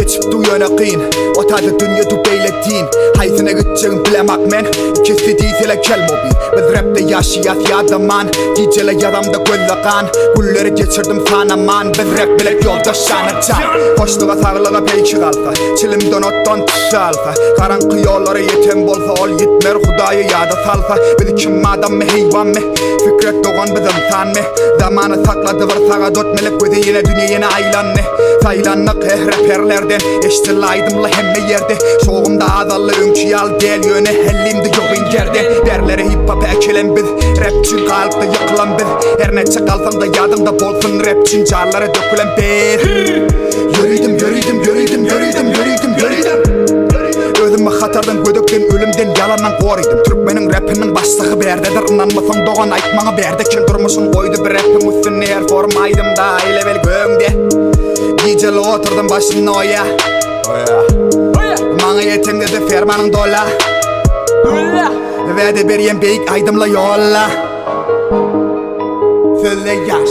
geçipdi uyana qıyın. Otadı dünya dübeylettiğin Hayzına gıtçığın bilemak men İkisi dizele kelmobi Biz rapte yaşayat yadaman Dicele yaramda göllaqan Gülleri geçirdim sanaman Biz rap bilek yolda şanıcan Hoşluğa sağlığa peyki qalqa Çilimden ottan tüssü alqa Karanqı yollara yeten bolsa ol yitmer Hudayı yada salsa Biz kim adam mı heyvan mı Fikret doğan biz insan mı Zamanı sakladı var sağa dört melek Gözü yine dünya yine aylan mı Saylanlık raperlerden Eştil aydımlı hemme yerde Soğumda adallı önkiyal del yöne Hellimdi yoğun gerde Derleri hip hop ekelen biz Rapçin kalıpta yıkılan biz Her neçe kalsam da yadımda bolsun Rapçin carlara dökülen biz Yürüydüm Özümü hatardan gödükten ölümden yalandan koruydım Türkmenin rapinin başlığı berdedir İnanmasan doğan aytmana berde Kim durmuşsun koydu bir rapim üstüne yer formaydım da level göğümde Geceli oturdum başımda oya Bana yeten dedi fermanın dola Ve de beriyem beyik aydımla yolla Söyle yaş